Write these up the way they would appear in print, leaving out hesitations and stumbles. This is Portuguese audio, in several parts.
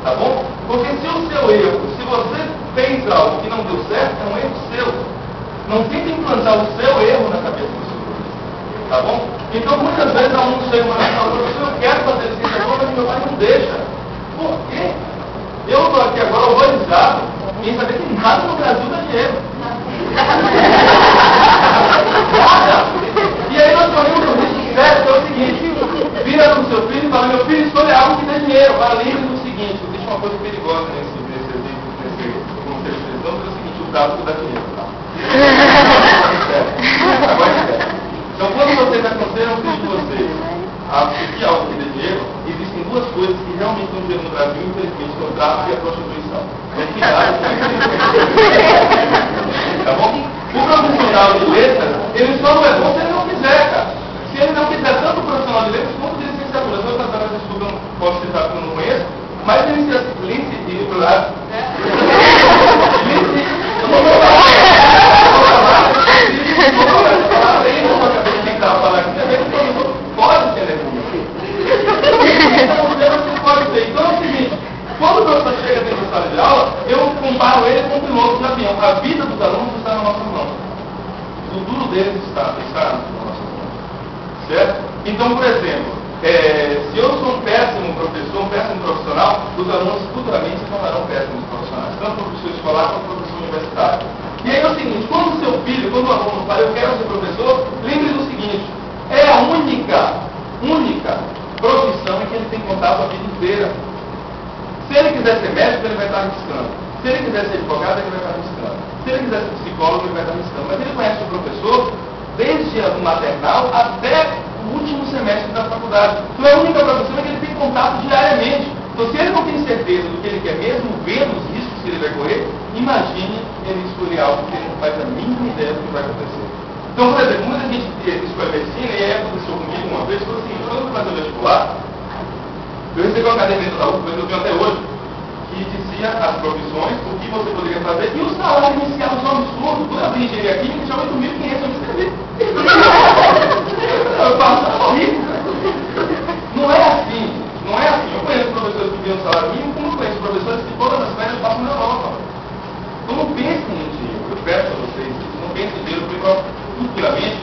Tá bom? Porque se o seu erro, se você fez algo que não deu certo, é um erro seu. Não tenta implantar o seu erro na cabeça do seu professor. Tá bom? Então, muitas vezes, alunos chegam e falam, professor, eu quero fazer ciência boa, mas meu pai não deixa. Por quê? Eu estou aqui agora horrorizado em saber que nada no Brasil dá dinheiro. Nada! E aí nós corremos um risco sério, que é o seguinte, vira para o seu filho e fala, meu filho, escolha algo que dê dinheiro. Fala, lembre do seguinte, existe uma coisa perigosa nesse como que eles estão, é o seguinte, o tráfico dá dinheiro. Tá? Agora é sério. Então, quando você está aconselhando o filho de vocês a seguir algo que dê dinheiro, existem duas coisas que realmente não dinheiro no Brasil, infelizmente, que é o tráfico e a prostituição. Cuidado com isso. Tá bom? O profissional de letras, ele só não é bom se ele não quiser, cara. Se ele não quiser, tanto o profissional de letras quanto de licenciatura. Eu estou tratando de estudo, não posso citar porque eu não conheço, mas pode ser então é o seguinte, quando o professor chega dentro da sala de aula, eu comparo ele com o piloto de avião. A vida dos alunos está na nossa mão. O futuro deles está na nossa mão. Certo? Então, por exemplo, se eu sou um péssimo professor, um péssimo profissional, os alunos futuramente se tornarão péssimos profissionais, tanto professor escolar quanto professor universitário. E aí é o seguinte, quando o seu filho, quando o aluno fala, eu quero ser professor, lembre do seguinte, é a única profissão em que ele tem contato a vida inteira. Se ele quiser ser médico, ele vai estar arriscando. Se ele quiser ser advogado, ele vai estar arriscando. Se ele quiser ser psicólogo, ele vai estar arriscando. Mas ele conhece o professor desde o maternal até o último semestre da faculdade. Então é a única profissão em que ele tem contato diariamente. Então se ele não tem certeza do que ele quer mesmo, vendo os riscos que ele vai correr, imagine ele escolher algo que ele não faz a mínima ideia do que vai acontecer. Então, por exemplo, muita gente escolhe medicina, e aí aconteceu comigo uma vez, foi assim, quando eu fui fazer o vestibular, eu recebi uma caderneta da UFBA, eu tenho até hoje, que dizia as profissões, o que você poderia fazer, e o salário inicial só um absurdo. Quando eu abri engenharia química, tinha 8.500, eu me inscrevi. Eu passava horrível. Não é assim. Eu conheço professores que ganham salário mínimo, como eu conheço professores que todas as férias passam na Europa. Então não pensem em dinheiro, eu peço a vocês, não pensem em dinheiro, porque futuramente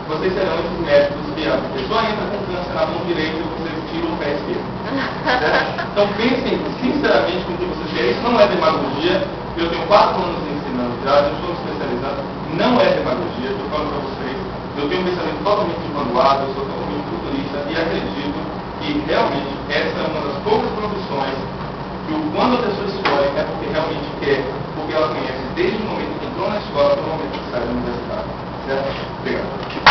vocês serão esses médicos que a pessoa entra com câncer na mão direita e vocês tiram o pé esquerdo. Então pensem sinceramente com o que vocês querem. Isso não é demagogia. Eu tenho 4 anos ensinando já, eu estou me especializando. Não é demagogia, estou falando para vocês. Eu tenho um pensamento totalmente de vanguarda, eu sou totalmente futurista e acredito que realmente essa é uma das poucas profissões que quando a pessoa escolhe é porque realmente quer, porque ela conhece desde o momento que entrou na escola até o momento que sai da universidade. Certo? Obrigado.